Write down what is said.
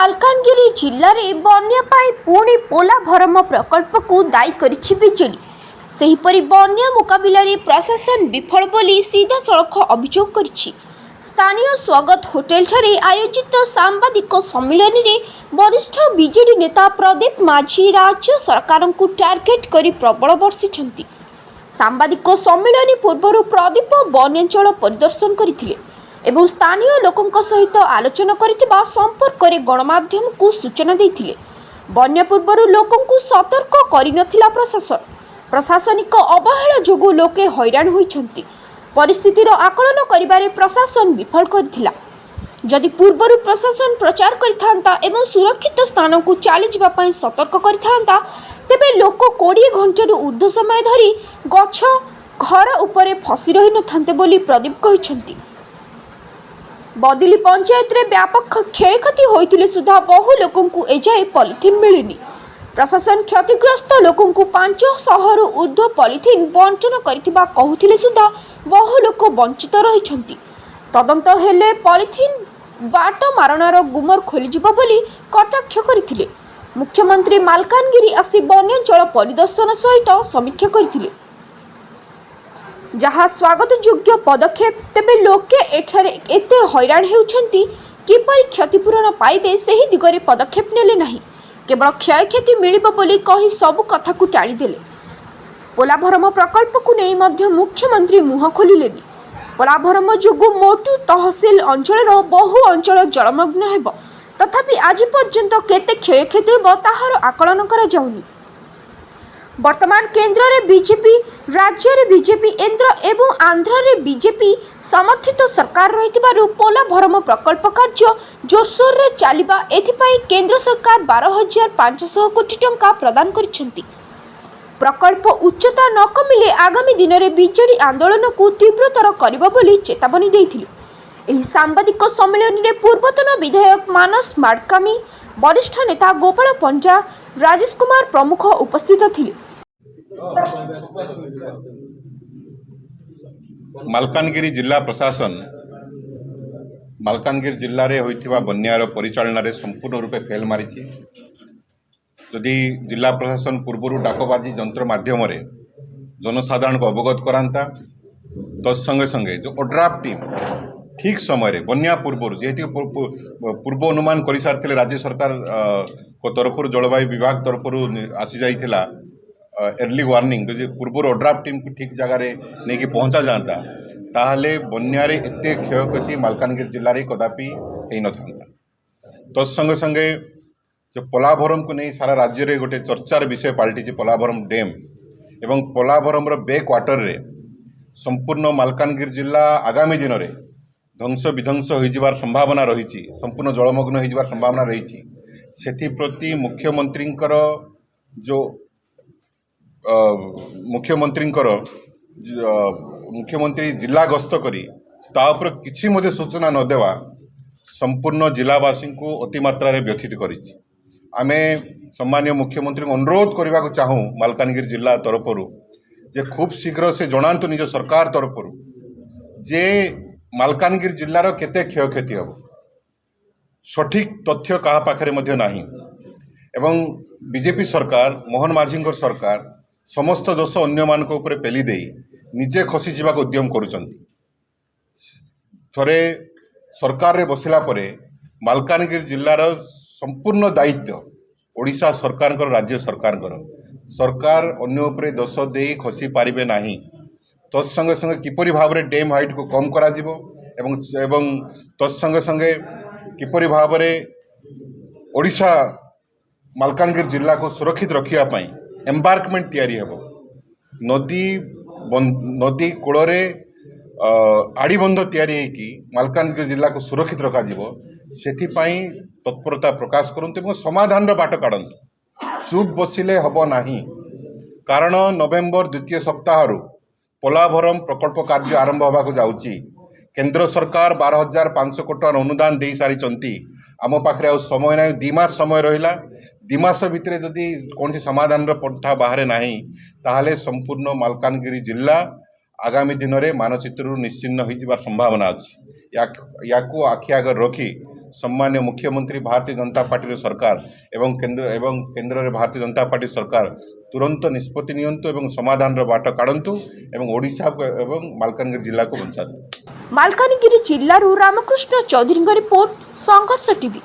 ମାଲକାନଗିରି ଜିଲ୍ଲାରେ ବନ୍ୟା ପାଇଁ ପୁଣି ପୋଲାଭରମ ପ୍ରକଳ୍ପକୁ ଦାୟୀ କରିଛି ବିଜେଡି। ସେହିପରି ବନ୍ୟା ମୁକାବିଲାରେ ପ୍ରଶାସନ ବିଫଳ ବୋଲି ସିଧାସଳଖ ଅଭିଯୋଗ କରିଛି। ସ୍ଥାନୀୟ ସ୍ୱାଗତ ହୋଟେଲଠାରେ ଆୟୋଜିତ ସାମ୍ବାଦିକ ସମ୍ମିଳନୀରେ ବରିଷ୍ଠ ବିଜେଡି ନେତା ପ୍ରଦୀପ ମାଝୀ ରାଜ୍ୟ ସରକାରଙ୍କୁ ଟାର୍ଗେଟ କରି ପ୍ରବଳ ବର୍ଷିଛନ୍ତି। ସାମ୍ବାଦିକ ସମ୍ମିଳନୀ ପୂର୍ବରୁ ପ୍ରଦୀପ ବନ୍ୟାଞ୍ଚଳ ପରିଦର୍ଶନ କରିଥିଲେ ଏବଂ ସ୍ଥାନୀୟ ଲୋକଙ୍କ ସହିତ ଆଲୋଚନା କରିଥିବା ସମ୍ପର୍କରେ ଗଣମାଧ୍ୟମକୁ ସୂଚନା ଦେଇଥିଲେ। ବନ୍ୟା ପୂର୍ବରୁ ଲୋକଙ୍କୁ ସତର୍କ କରିନଥିଲା ପ୍ରଶାସନ। ପ୍ରଶାସନିକ ଅବହେଳା ଯୋଗୁଁ ଲୋକେ ହଇରାଣ ହୋଇଛନ୍ତି। ପରିସ୍ଥିତିର ଆକଳନ କରିବାରେ ପ୍ରଶାସନ ବିଫଳ କରିଥିଲା। ଯଦି ପୂର୍ବରୁ ପ୍ରଶାସନ ପ୍ରଚାର କରିଥାନ୍ତା ଏବଂ ସୁରକ୍ଷିତ ସ୍ଥାନକୁ ଚାଲିଯିବା ପାଇଁ ସତର୍କ କରିଥାନ୍ତା, ତେବେ ଲୋକ 20 ଘଣ୍ଟାରୁ ଉର୍ଦ୍ଧ୍ୱ ସମୟ ଧରି ଗଛ ଘର ଉପରେ ଫସି ରହିନଥାନ୍ତେ ବୋଲି ପ୍ରଦୀପ କହିଛନ୍ତି। ବଦିଲି ପଞ୍ଚାୟତରେ ବ୍ୟାପକ କ୍ଷୟକ୍ଷତି ହୋଇଥିଲେ ସୁଦ୍ଧା ବହୁ ଲୋକଙ୍କୁ ଏଯାଏ ପଲିଥିନ୍ ମିଳିନି। ପ୍ରଶାସନ କ୍ଷତିଗ୍ରସ୍ତ ଲୋକଙ୍କୁ 500ରୁ ଉର୍ଦ୍ଧ୍ୱ ପଲିଥିନ୍ ବଣ୍ଟନ କରିଥିବା କହୁଥିଲେ ସୁଦ୍ଧା ବହୁ ଲୋକ ବଞ୍ଚିତ ରହିଛନ୍ତି। ତଦନ୍ତ ହେଲେ ପଲିଥିନ୍ ବାଟ ମାରଣାର ଗୁମର ଖୋଲିଯିବ ବୋଲି କଟାକ୍ଷ କରିଥିଲେ। ମୁଖ୍ୟମନ୍ତ୍ରୀ ମାଲକାନଗିରି ଆସି ବନ୍ୟାଞ୍ଚଳ ପରିଦର୍ଶନ ସହିତ ସମୀକ୍ଷା କରିଥିଲେ, ଯାହା ସ୍ୱାଗତଯୋଗ୍ୟ ପଦକ୍ଷେପ। ତେବେ ଲୋକେ ଏଠାରେ ଏତେ ହଇରାଣ ହେଉଛନ୍ତି, କିପରି କ୍ଷତିପୂରଣ ପାଇବେ ସେହି ଦିଗରେ ପଦକ୍ଷେପ ନେଲେ ନାହିଁ। କେବଳ କ୍ଷୟକ୍ଷତି ମିଳିବ ବୋଲି କହି ସବୁ କଥାକୁ ଟାଳିଦେଲେ। ପୋଲାଭରମ ପ୍ରକଳ୍ପକୁ ନେଇ ମଧ୍ୟ ମୁଖ୍ୟମନ୍ତ୍ରୀ ମୁହଁ ଖୋଲିଲେନି। ପୋଲାଭରମ ଯୋଗୁଁ ମୋଟୁ ତହସିଲ ଅଞ୍ଚଳର ବହୁ ଅଞ୍ଚଳ ଜଳମଗ୍ନ ହେବ, ତଥାପି ଆଜି ପର୍ଯ୍ୟନ୍ତ କେତେ କ୍ଷୟକ୍ଷତି ହେବ ତାହାର ଆକଳନ କରାଯାଉନି। ବର୍ତ୍ତମାନ କେନ୍ଦ୍ରରେ ବିଜେପି, ରାଜ୍ୟରେ ବିଜେପି ଏବଂ ଆନ୍ଧ୍ରରେ ବିଜେପି ସମର୍ଥିତ ସରକାର ରହିଥିବାରୁ ପୋଲାଭରମ ପ୍ରକଳ୍ପ କାର୍ଯ୍ୟ ଜୋରସୋରରେ ଚାଲିବା। ଏଥିପାଇଁ କେନ୍ଦ୍ର ସରକାର 12,500 କୋଟି ଟଙ୍କା ପ୍ରଦାନ କରିଛନ୍ତି। ପ୍ରକଳ୍ପ ଉଚ୍ଚତା ନ କମିଲେ ଆଗାମୀ ଦିନରେ ବିଜେଡି ଆନ୍ଦୋଳନକୁ ତୀବ୍ରତର କରିବ ବୋଲି ଚେତାବନୀ ଦେଇଥିଲେ। ଏହି ସାମ୍ବାଦିକ ସମ୍ମିଳନୀରେ ପୂର୍ବତନ ବିଧାୟକ ମାନସ ମାଡକାମି, ବରିଷ୍ଠ ନେତା ଗୋପାଳ ପଞ୍ଜା, ରାଜେଶ କୁମାର ପ୍ରମୁଖ ଉପସ୍ଥିତ ଥିଲେ। ମାଲକାନଗିରି ଜିଲ୍ଲା ପ୍ରଶାସନ ମାଲକାନଗିରି ଜିଲ୍ଲାରେ ହୋଇଥିବା ବନ୍ୟାର ପରିଚାଳନାରେ ସମ୍ପୂର୍ଣ୍ଣ ରୂପେ ଫେଲ୍ ମାରିଛି। ଯଦି ଜିଲ୍ଲା ପ୍ରଶାସନ ପୂର୍ବରୁ ଡାକବାଜି ଯନ୍ତ୍ର ମାଧ୍ୟମରେ ଜନସାଧାରଣଙ୍କୁ ଅବଗତ କରାନ୍ତା, ତତ୍ସଙ୍ଗେ ସଙ୍ଗେ ଯେଉଁ ଓଡ୍ରାଫ୍ ଟିମ୍ ଠିକ୍ ସମୟରେ ବନ୍ୟା ପୂର୍ବରୁ ଯେହେତୁ ପୂର୍ବ ଅନୁମାନ କରିସାରିଥିଲେ, ରାଜ୍ୟ ସରକାର ତରଫରୁ ଜଳବାୟୁ ବିଭାଗ ତରଫରୁ ଆସିଯାଇଥିଲା ଏର୍ଲି ୱାର୍ଣ୍ଣିଂ, ଯଦି ପୂର୍ବରୁ ଓଡ୍ରାଫ୍ ଟିମ୍କୁ ଠିକ୍ ଜାଗାରେ ନେଇକି ପହଞ୍ଚା ଯାଆନ୍ତା, ତାହେଲେ ବନ୍ୟାରେ ଏତେ କ୍ଷୟକ୍ଷତି ମାଲକାନଗିରି ଜିଲ୍ଲାରେ କଦାପି ହେଇନଥାନ୍ତା। ତତ୍ସଙ୍ଗେ ସଙ୍ଗେ ଯେ ପୋଲାଭରମକୁ ନେଇ ସାରା ରାଜ୍ୟରେ ଗୋଟେ ଚର୍ଚ୍ଚାର ବିଷୟ ପାଲଟିଛି ପୋଲାଭରମ ଡ୍ୟାମ୍ ଏବଂ ପୋଲାଭରମର ବ୍ୟାକ୍ ୱାଟରରେ ସମ୍ପୂର୍ଣ୍ଣ ମାଲକାନଗିରି ଜିଲ୍ଲା ଆଗାମୀ ଦିନରେ ଧ୍ୱଂସ ବିଧ୍ୱଂସ ହୋଇଯିବାର ସମ୍ଭାବନା ରହିଛି, ସମ୍ପୂର୍ଣ୍ଣ ଜଳମଗ୍ନ ହୋଇଯିବାର ସମ୍ଭାବନା ରହିଛି। ସେଥିପ୍ରତି ମୁଖ୍ୟମନ୍ତ୍ରୀ ଜିଲ୍ଲା ଗସ୍ତ କରି ତା ଉପରେ କିଛି ମଧ୍ୟ ସୂଚନା ନ ଦେବା ସମ୍ପୂର୍ଣ୍ଣ ଜିଲ୍ଲାବାସୀଙ୍କୁ ଅତିମାତ୍ରାରେ ବ୍ୟଥିତ କରିଛି। ଆମେ ସମ୍ମାନୀୟ ମୁଖ୍ୟମନ୍ତ୍ରୀଙ୍କୁ ଅନୁରୋଧ କରିବାକୁ ଚାହୁଁ ମାଲକାନଗିରି ଜିଲ୍ଲା ତରଫରୁ ଯେ ଖୁବ୍ ଶୀଘ୍ର ସେ ଜଣାନ୍ତୁ ନିଜ ସରକାର ତରଫରୁ ଯେ ମାଲକାନଗିରି ଜିଲ୍ଲାର କେତେ କ୍ଷୟକ୍ଷତି ହେବ। ସଠିକ୍ ତଥ୍ୟ କାହା ପାଖରେ ମଧ୍ୟ ନାହିଁ ଏବଂ ବିଜେପି ସରକାର, ମୋହନ ମାଝୀଙ୍କ ସରକାର ସମସ୍ତ ଦୋଷ ଅନ୍ୟମାନଙ୍କ ଉପରେ ପେଲି ଦେଇ ନିଜେ ଖସିଯିବାକୁ ଉଦ୍ୟମ କରୁଛନ୍ତି। ଥରେ ସରକାରରେ ବସିଲା ପରେ ମାଲକାନଗିରି ଜିଲ୍ଲାର ସମ୍ପୂର୍ଣ୍ଣ ଦାୟିତ୍ୱ ଓଡ଼ିଶା ସରକାରଙ୍କର, ରାଜ୍ୟ ସରକାରଙ୍କର। ସରକାର ଅନ୍ୟ ଉପରେ ଦୋଷ ଦେଇ ଖସି ପାରିବେ ନାହିଁ। ତତ୍ସଙ୍ଗେ ସଙ୍ଗେ କିପରି ଭାବରେ ଡ୍ୟାମ୍ ହାଇଟ୍କୁ କମ୍ କରାଯିବ ଏବଂ ତତ୍ସଙ୍ଗେ ସଙ୍ଗେ କିପରି ଭାବରେ ଓଡ଼ିଶା ମାଲକାନଗିରି ଜିଲ୍ଲାକୁ ସୁରକ୍ଷିତ ରଖିବା ପାଇଁ ଏମ୍ବାର୍କମେଣ୍ଟ ତିଆରି ହେବ, ନଦୀ କୂଳରେ ଆଡ଼ିବନ୍ଧ ତିଆରି ହେଇକି ମାଲକାନଗିରି ଜିଲ୍ଲାକୁ ସୁରକ୍ଷିତ ରଖାଯିବ, ସେଥିପାଇଁ ତତ୍ପରତା ପ୍ରକାଶ କରନ୍ତୁ ଏବଂ ସମାଧାନର ବାଟ କାଢ଼ନ୍ତୁ। ଚୁପ୍ ବସିଲେ ହେବ ନାହିଁ, କାରଣ ନଭେମ୍ବର ଦ୍ୱିତୀୟ ସପ୍ତାହରୁ ପୋଲାଭରମ ପ୍ରକଳ୍ପ କାର୍ଯ୍ୟ ଆରମ୍ଭ ହେବାକୁ ଯାଉଛି। କେନ୍ଦ୍ର ସରକାର 12,500 କୋଟି ଟଙ୍କା ଅନୁଦାନ ଦେଇସାରିଛନ୍ତି। ଆମ ପାଖରେ ଆଉ ସମୟ ନାହିଁ, 2 ମାସ ସମୟ ରହିଲା। 2 ମାସ ଭିତରେ ଯଦି କୌଣସି ସମାଧାନର ପନ୍ଥା ବାହାରେ ନାହିଁ, ତାହେଲେ ସମ୍ପୂର୍ଣ୍ଣ ମାଲକାନଗିରି ଜିଲ୍ଲା ଆଗାମୀ ଦିନରେ ମାନଚିତ୍ରରୁ ନିଶ୍ଚିହ୍ନ ହୋଇଯିବାର ସମ୍ଭାବନା ଅଛି। ୟାକୁ ଆଖି ଆଗରେ ରଖି सम्मान्य मुख्यमंत्री भारतीय जनता पार्टी सरकार एवं केंद्र रे भारतीय जनता पार्टी सरकार तुरंत निष्पत्ति नियंतु एवं समाधान बाट काढंतु एवं ओडिशा एवं मालकानगिरी जिला को बंचातु। मालकानगिरी जिल्लारू रामकृष्ण चौधरी रिपोर्ट संघर्ष टीवी।